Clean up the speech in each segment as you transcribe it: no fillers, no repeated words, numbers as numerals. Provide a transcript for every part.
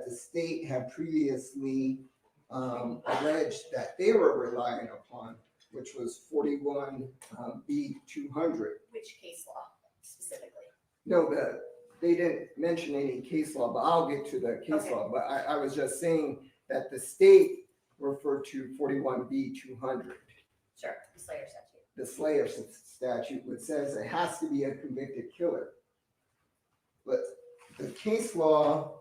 that the state had previously alleged that they were relying upon, which was 41 B 200. Which case law specifically? No, they didn't mention any case law, but I'll get to the case Okay. law. But I was just saying that the state referred to 41 B 200. Sure, the Slayer statute. The Slayer statute, which says it has to be a convicted killer. But the case law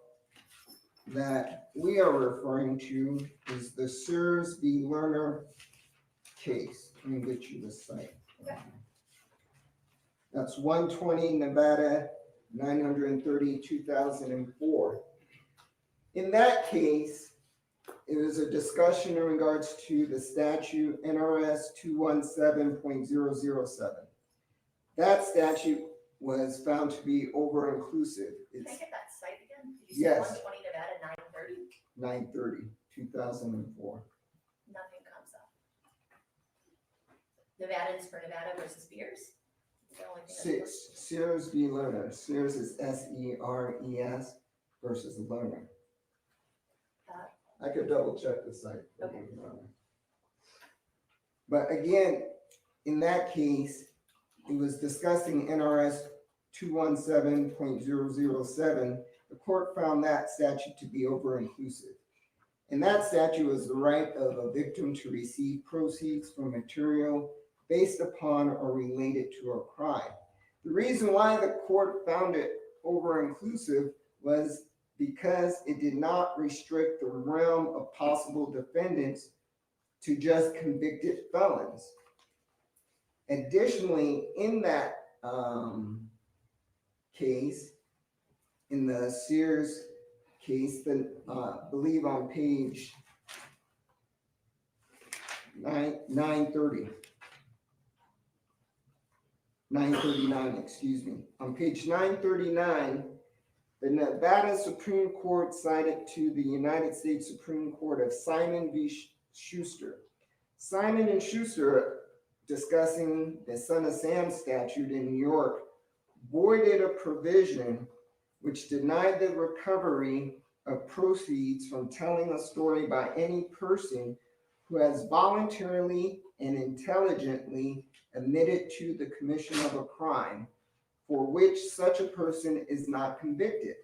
that we are referring to is the Sears v. Lerner case. Let me get you the site. Okay. That's 120 Nevada 930 2004. In that case, it was a discussion in regards to the statute NRS 217.007. That statute was found to be over-inclusive. Can I get that site again? Did you say Yes. 120 Nevada 930? 930 2004. Nothing comes up. Nevadans for Nevada versus Beers? It's the only thing that's Sears v. Lerner. Sears is SERES versus Lerner. I could double check the site. Okay. But again, in that case, it was discussing NRS 217.007. The court found that statute to be over-inclusive. And that statute was the right of a victim to receive proceeds from material based upon or related to a crime. The reason why the court found it over-inclusive was because it did not restrict the realm of possible defendants to just convicted felons. Additionally, in that case, in the Sears case, I believe on page 939, excuse me. On page 939, the Nevada Supreme Court cited to the United States Supreme Court of Simon v. Schuster. Simon and Schuster, discussing the Son of Sam statute in New York, voided a provision which denied the recovery of proceeds from telling a story by any person who has voluntarily and intelligently admitted to the commission of a crime for which such a person is not convicted.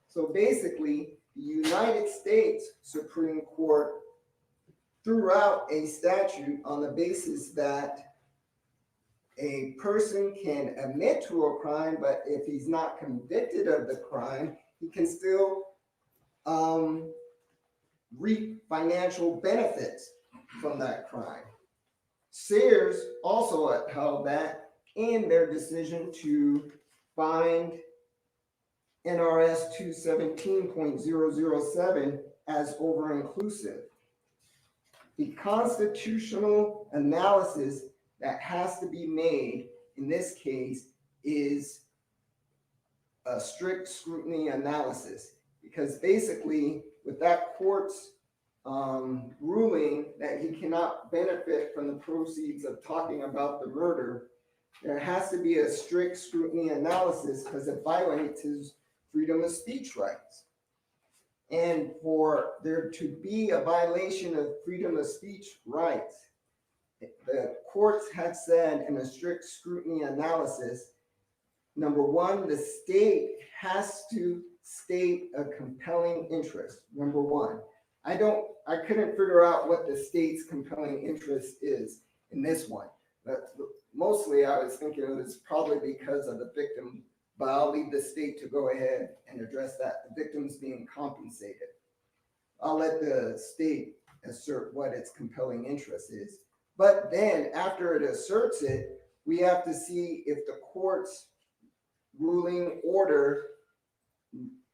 So basically, the United States Supreme Court threw out a statute on the basis that a person can admit to a crime, but if he's not convicted of the crime, he can still reap financial benefits from that crime. Sears also upheld that in their decision to find NRS 217.007 as over-inclusive. The constitutional analysis that has to be made in this case is a strict scrutiny analysis, because basically with that court's ruling that he cannot benefit from the proceeds of talking about the murder, there has to be a strict scrutiny analysis because it violates his freedom of speech rights. And for there to be a violation of freedom of speech rights, the courts have said in a strict scrutiny analysis, number one, the state has to state a compelling interest, number one. I couldn't figure out what the state's compelling interest is in this one. But mostly I was thinking it was probably because of the victim, but I'll leave the state to go ahead and address that. The victim's being compensated. I'll let the state assert what its compelling interest is. But then after it asserts it, we have to see if the court's ruling order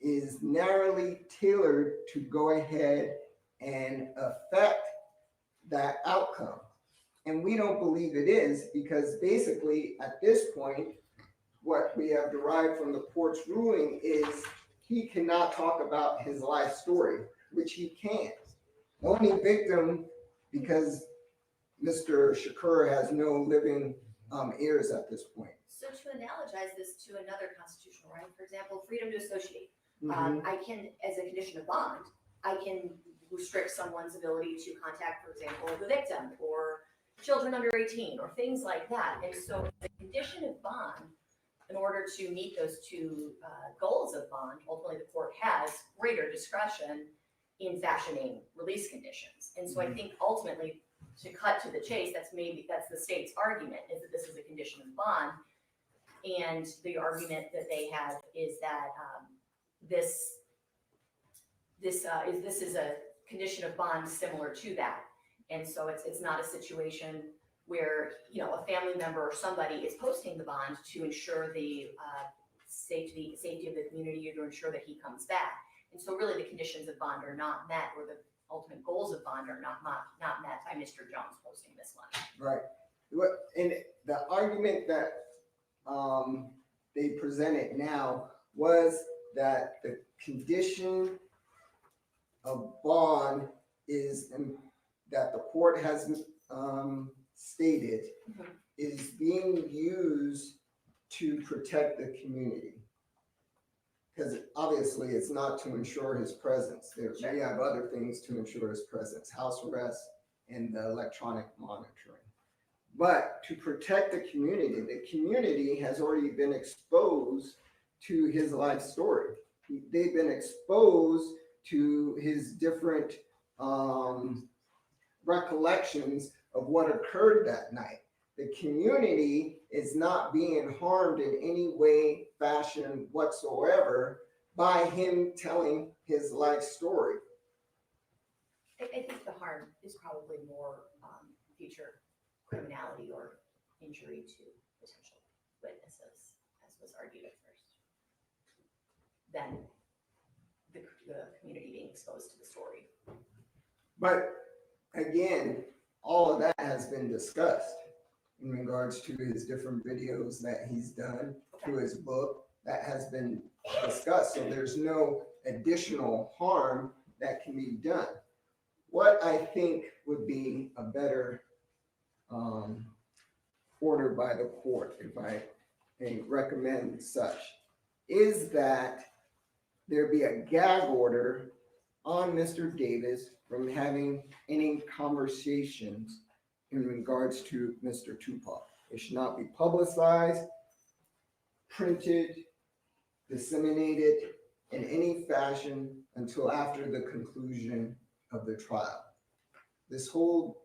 is narrowly tailored to go ahead and affect that outcome. And we don't believe it is, because basically at this point, what we have derived from the court's ruling is he cannot talk about his life story, which he can't. The only victim, because Mr. Shakur has no living heirs at this point. So to analogize this to another constitutional right, for example, freedom to associate. I can, as a condition of bond, I can restrict someone's ability to contact, for example, the victim or children under 18 or things like that. And so the condition of bond, in order to meet those two goals of bond, ultimately the court has greater discretion in fashioning release conditions. And so I think ultimately, to cut to the chase, that's the state's argument, is that this is a condition of bond. And the argument that they have is that this is a condition of bond similar to that. And so it's not a situation where, a family member or somebody is posting the bond to ensure the safety of the community, or to ensure that he comes back. And so really the conditions of bond are not met, or the ultimate goals of bond are not met by Mr. Jones posting this one. Right. And the argument that they presented now was that the condition of bond is that the court has stated is being used to protect the community. Because obviously it's not to ensure his presence. There may have other things to ensure his presence, house arrest and the electronic monitoring. But to protect the community has already been exposed to his life story. They've been exposed to his different recollections of what occurred that night. The community is not being harmed in any way, fashion whatsoever by him telling his life story. I think the harm is probably more future criminality or injury to potential witnesses, as was argued at first, than the community being exposed to the story. But again, all of that has been discussed in regards to his different videos that he's done, to his book, that has been discussed. So there's no additional harm that can be done. What I think would be a better order by the court, if I may recommend such, is that there be a gag order on Mr. Davis from having any conversations in regards to Mr. Tupac. It should not be publicized, printed, disseminated in any fashion until after the conclusion of the trial. This whole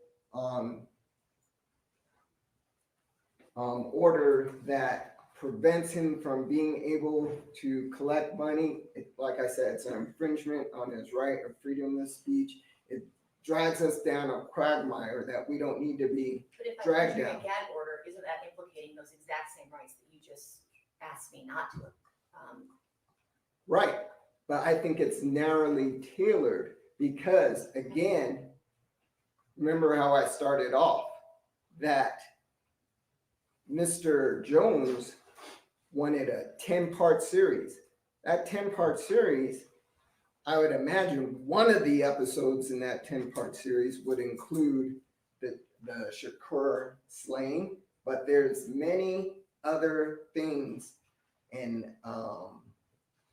order that prevents him from being able to collect money, like I said, it's an infringement on his right of freedom of speech. It drags us down a quagmire that we don't need to be dragged down. But if I'm entering a gag order, isn't that implicating those exact same rights that you just asked me not to? Right, but I think it's narrowly tailored because, again, remember how I started off, that Mr. Jones wanted a 10-part series. That 10-part series, I would imagine one of the episodes in that 10-part series would include the Shakur slaying, but there's many other things and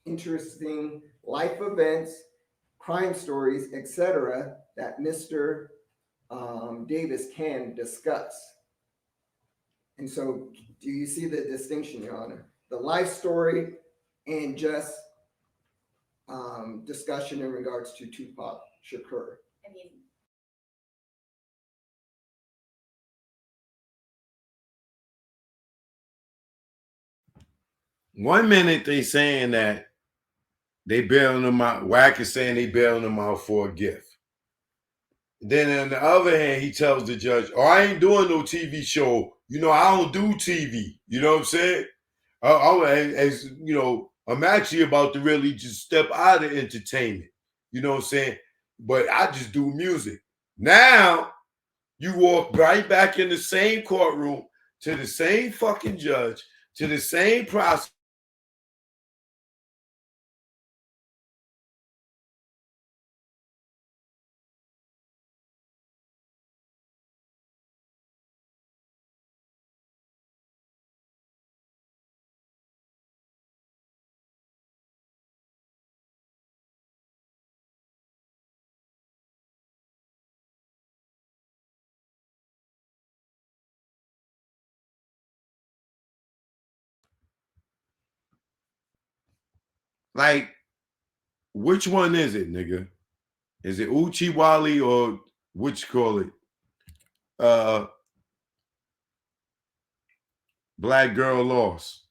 interesting life events, crime stories, etc., that Mr. Davis can discuss. And so, do you see the distinction, Your Honor? The life story and just discussion in regards to Tupac Shakur. I mean, one minute they saying that they bailing him out. Wack is saying they bailing him out for a gift. Then on the other hand, he tells the judge, "Oh, I ain't doing no TV show. I don't do TV." You know what I'm saying? As you know, I'm actually about to really just step out of entertainment. You know what I'm saying? But I just do music. Now you walk right back in the same courtroom to the same fucking judge, to the same prosecutor. Like, which one is it, nigga? Is it Uchi Wally or what you call it? Black Girl Lost.